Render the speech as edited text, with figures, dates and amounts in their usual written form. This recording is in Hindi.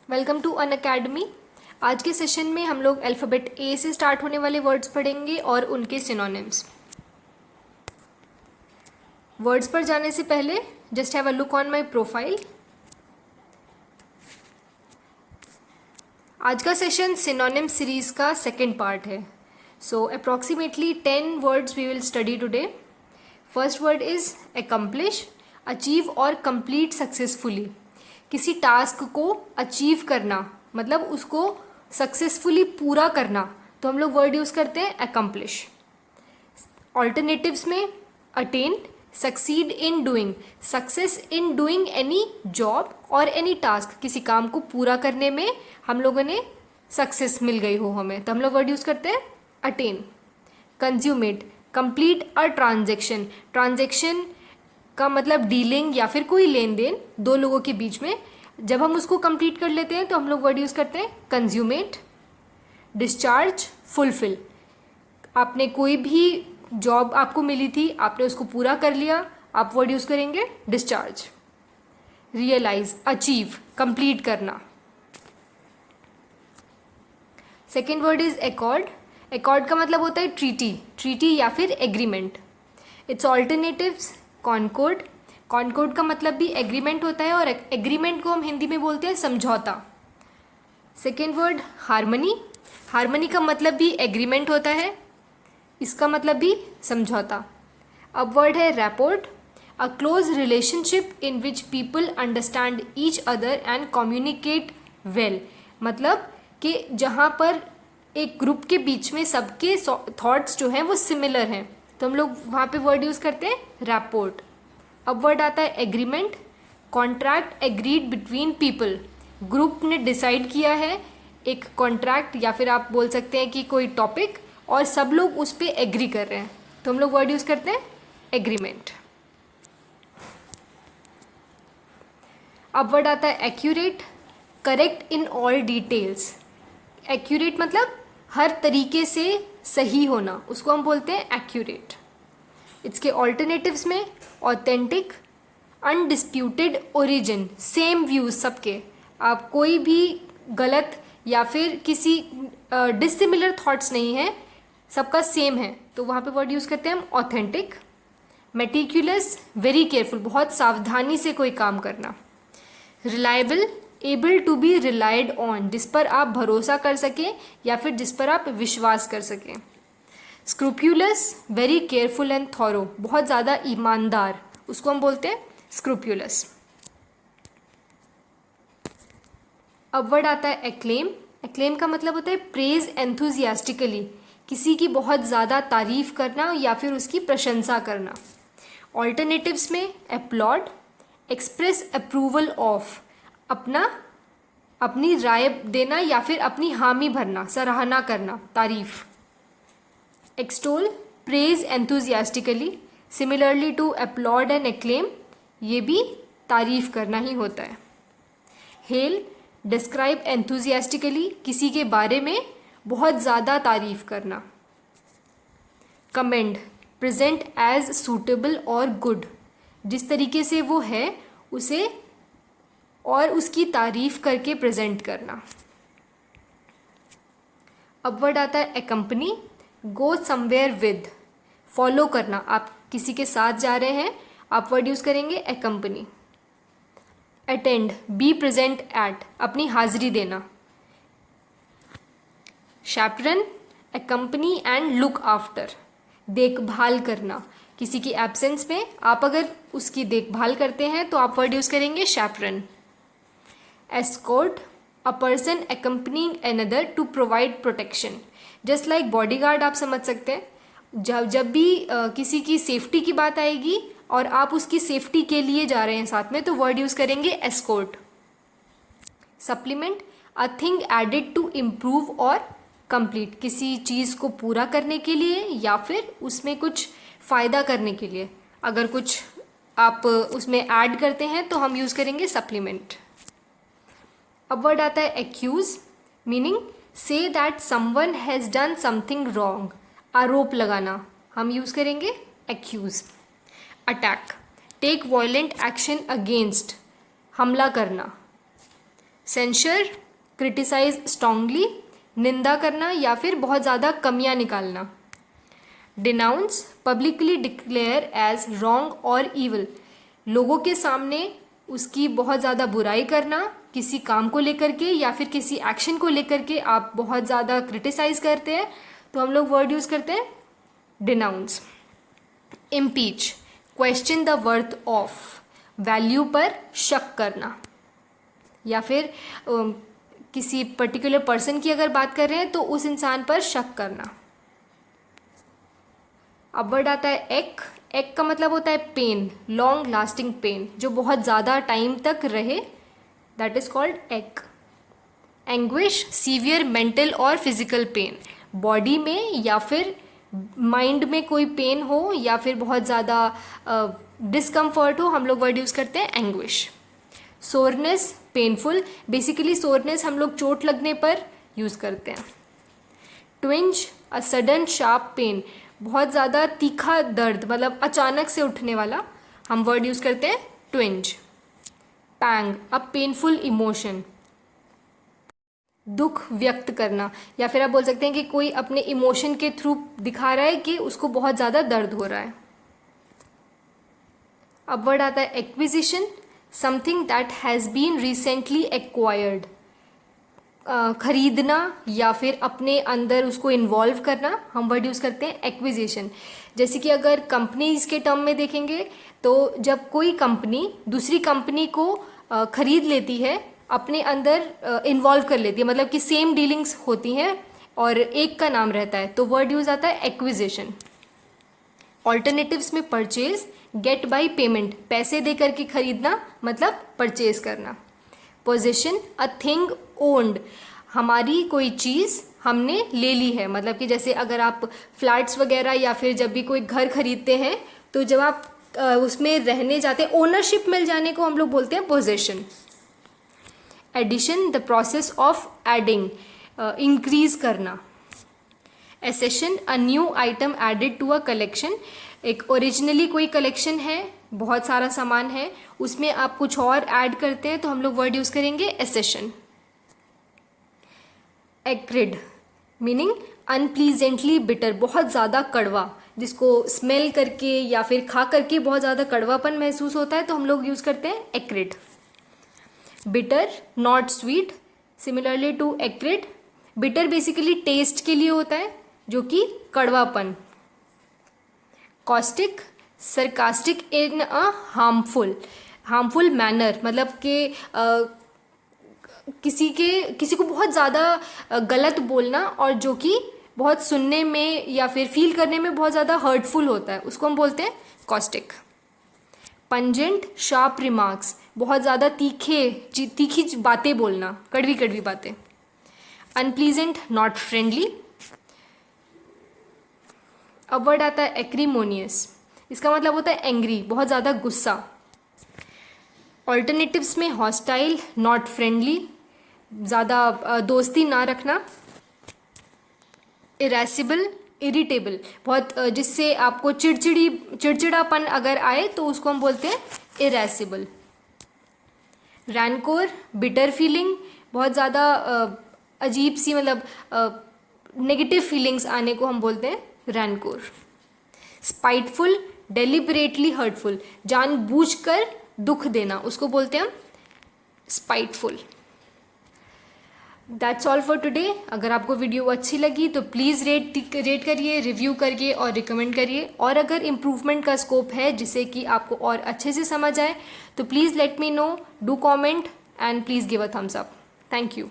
Welcome to an academy. आज के सेशन में हम लोग अल्फ़ाबेट ए से स्टार्ट होने वाले वर्ड्स पढ़ेंगे और उनके सिनोनिम्स। वर्ड्स पर जाने से पहले just have a look on my profile. आज का सेशन सिनोनिम सीरीज का सेकेंड पार्ट है। So approximately 10 words we will study today. First word is accomplish, achieve और कंप्लीट सक्सेसफुली। किसी टास्क को अचीव करना मतलब उसको सक्सेसफुली पूरा करना, तो हम लोग वर्ड यूज़ करते हैं अकम्प्लिश। ऑल्टरनेटिव्स में attain, succeed in doing, success in doing any job और एनी टास्क, किसी काम को पूरा करने में हम लोगों ने सक्सेस मिल गई हो हमें, तो हम लोग वर्ड यूज़ करते हैं attain. Consummate, complete a transaction, transaction का मतलब डीलिंग या फिर कोई लेन देन दो लोगों के बीच में, जब हम उसको कंप्लीट कर लेते हैं तो हम लोग वर्ड यूज़ करते हैं कंज्यूमेट। डिस्चार्ज, फुलफिल, आपने कोई भी जॉब आपको मिली थी, आपने उसको पूरा कर लिया, आप वर्ड यूज़ करेंगे डिस्चार्ज। रियलाइज, अचीव, कंप्लीट करना। Second word is accord. Accord का मतलब होता है ट्रीटी, ट्रीटी या फिर agreement. It's alternatives Concord, Concord का मतलब भी एग्रीमेंट होता है और एग्रीमेंट को हम हिंदी में बोलते हैं समझौता। सेकेंड वर्ड हार्मनी, हार्मनी का मतलब भी एग्रीमेंट होता है, इसका मतलब भी समझौता। अब वर्ड है rapport, a close relationship in which people understand each other and communicate well, मतलब कि जहाँ पर एक ग्रुप के बीच में सबके थॉट्स जो हैं वो सिमिलर हैं, तो हम लोग वहाँ पे वर्ड यूज़ करते हैं रैपोर्ट। अब वर्ड आता है agreement, contract agreed between people, group ने डिसाइड किया है एक कॉन्ट्रैक्ट या फिर आप बोल सकते हैं कि कोई टॉपिक, और सब लोग उस पर एग्री कर रहे हैं, तो हम लोग वर्ड यूज़ करते हैं एग्रीमेंट। अब वर्ड आता है accurate, correct in all details. Accurate मतलब हर तरीके से सही होना, उसको हम बोलते हैं एक्यूरेट। इसके ऑल्टरनेटिव्स में authentic, undisputed origin, same views सबके, आप कोई भी गलत या फिर किसी डिसिमिलर थॉट्स नहीं है, सबका सेम है, तो वहाँ पे वर्ड यूज़ करते हैं हम ऑथेंटिक। मेटिकुलस, वेरी केयरफुल, बहुत सावधानी से कोई काम करना। Reliable, able to be relied on, जिस पर आप भरोसा कर सकें या फिर जिस पर आप विश्वास कर सकें। स्क्रूप्यूलस, वेरी केयरफुल एंड थॉरो, बहुत ज़्यादा ईमानदार, उसको हम बोलते हैं स्क्रूप्यूलस। अब वर्ड आता है एक्लेम, एक्लेम का मतलब होता है प्रेज एंथुजियास्टिकली, किसी की बहुत ज़्यादा तारीफ करना या फिर उसकी प्रशंसा करना। ऑल्टरनेटिव्स में अपलॉड, एक्सप्रेस अप्रूवल ऑफ, अपनी राय देना या फिर अपनी हामी भरना, सराहना करना, तारीफ। Extol, praise enthusiastically, similarly to applaud and acclaim, ये भी तारीफ करना ही होता है। हेल, डिस्क्राइब एंथुजियास्टिकली, किसी के बारे में बहुत ज़्यादा तारीफ करना। कमेंड, प्रेजेंट एज सूटेबल और गुड, जिस तरीके से वो है उसे और उसकी तारीफ करके प्रेजेंट करना। अब वर्ड आता है एकम्पनी, गो समवेयर विद, फॉलो करना, आप किसी के साथ जा रहे हैं, आप वर्ड यूज़ करेंगे एकम्पनी। अटेंड, बी प्रेजेंट एट, अपनी हाजिरी देना। शैपरन, एकम्पनी एंड लुक आफ्टर, देखभाल करना, किसी की एब्सेंस में आप अगर उसकी देखभाल करते हैं तो आप वर्ड यूज़ करेंगे chaperone. Escort, a person accompanying another to provide protection, just like bodyguard आप समझ सकते हैं, जब भी किसी की सेफ्टी की बात आएगी और आप उसकी सेफ्टी के लिए जा रहे हैं साथ में, तो वर्ड यूज़ करेंगे escort. Supplement, a thing added to improve और कंप्लीट, किसी चीज़ को पूरा करने के लिए या फिर उसमें कुछ फ़ायदा करने के लिए, अगर कुछ आप उसमें ऐड करते हैं तो हम यूज़ करेंगे सप्लीमेंट। अब वर्ड आता है accuse, meaning say that someone has done something wrong, आरोप लगाना, हम यूज़ करेंगे accuse. Attack, take violent action against, हमला करना। सेंशर, क्रिटिसाइज स्ट्रांगली, निंदा करना या फिर बहुत ज़्यादा कमियां निकालना। Denounce, publicly declare as wrong और ईवल, लोगों के सामने उसकी बहुत ज़्यादा बुराई करना, किसी काम को लेकर के या फिर किसी एक्शन को लेकर के आप बहुत ज़्यादा क्रिटिसाइज करते हैं तो हम लोग वर्ड यूज़ करते हैं denounce. Impeach, question the worth of, value पर शक करना या फिर किसी पर्टिकुलर पर्सन की अगर बात कर रहे हैं तो उस इंसान पर शक करना। अब वर्ड आता है एक। एक का मतलब होता है पेन, लॉन्ग लास्टिंग पेन, जो बहुत ज़्यादा टाइम तक रहे, दैट इज कॉल्ड एक। एंग्विश, सीवियर मेंटल और फिजिकल पेन, बॉडी में या फिर माइंड में कोई पेन हो या फिर बहुत ज़्यादा डिस्कम्फर्ट हो, हम लोग वर्ड यूज़ करते हैं anguish. Soreness, painful, basically soreness हम लोग चोट लगने पर यूज़ करते हैं। ट्विंज, अ सडन शार्प पेन, बहुत ज़्यादा तीखा दर्द, मतलब अचानक से उठने वाला, हम वर्ड यूज़ करते हैं ट्विंज। पैंग, अ पेनफुल इमोशन, दुख व्यक्त करना या फिर आप बोल सकते हैं कि कोई अपने इमोशन के थ्रू दिखा रहा है कि उसको बहुत ज़्यादा दर्द हो रहा है। अब वर्ड आता है acquisition, something that has been recently acquired, खरीदना या फिर अपने अंदर उसको इन्वॉल्व करना, हम वर्ड यूज़ करते हैं एक्विजिशन। जैसे कि अगर कंपनीज के टर्म में देखेंगे तो जब कोई कंपनी दूसरी कंपनी को खरीद लेती है, अपने अंदर इन्वॉल्व कर लेती है, मतलब कि सेम डीलिंग्स होती हैं और एक का नाम रहता है, तो वर्ड यूज़ आता है एक्विजिशन। ऑल्टरनेटिव्स में परचेज, गेट बाय पेमेंट, पैसे दे करके खरीदना मतलब परचेज करना। पोजीशन, अ थिंग ओन्ड, हमारी कोई चीज़ हमने ले ली है, मतलब कि जैसे अगर आप फ्लैट्स वगैरह या फिर जब भी कोई घर खरीदते हैं तो जब आप उसमें रहने जाते हैं, ओनरशिप मिल जाने को हम लोग बोलते हैं position. Addition, the process of adding, increase करना। Accession, a new item added to a collection, एक ओरिजिनली कोई कलेक्शन है, बहुत सारा सामान है, उसमें आप कुछ और ऐड करते हैं तो हम लोग वर्ड यूज़ करेंगे एसेशन। एक्रिड, मीनिंग अनप्लीजेंटली बिटर, बहुत ज़्यादा कड़वा, जिसको स्मेल करके या फिर खा करके बहुत ज़्यादा कड़वापन महसूस होता है तो हम लोग यूज़ करते हैं acrid. Bitter, not sweet, similarly to acrid, bitter basically taste के लिए होता है जो कि कड़वापन। Caustic, sarcastic in a harmful manner, मतलब कि किसी को बहुत ज़्यादा गलत बोलना और जो कि बहुत सुनने में या फिर फील करने में बहुत ज़्यादा हर्टफुल होता है, उसको हम बोलते हैं कॉस्टिक। पंजेंट, शार्प रिमार्क्स, बहुत ज़्यादा तीखी बातें बोलना, कड़वी कड़वी बातें। Unpleasant, not friendly. अब वर्ड आता है एक्रीमोनियस, इसका मतलब होता है एंग्री, बहुत ज़्यादा गुस्सा। ऑल्टरनेटिव्स में हॉस्टाइल, नॉट फ्रेंडली, ज़्यादा दोस्ती ना रखना। इरेसिबल, इरिटेबल, बहुत जिससे आपको चिड़चिड़ापन अगर आए तो उसको हम बोलते हैं इरेसिबल। रैनकोर, बिटर फीलिंग, बहुत ज़्यादा अजीब सी, मतलब नेगेटिव फीलिंग्स आने को हम बोलते हैं रैनकोर। स्पाइटफुल, डेलिबरेटली हर्टफुल, जानबूझकर दुख देना, उसको बोलते हैं हम spiteful. That's all for today. अगर आपको वीडियो अच्छी लगी तो प्लीज़ रेट करिए, रिव्यू करिए और रिकमेंड करिए, और अगर इम्प्रूवमेंट का स्कोप है जिससे कि आपको और अच्छे से समझ आए तो please let me know, do comment and please give a thumbs up. Thank you.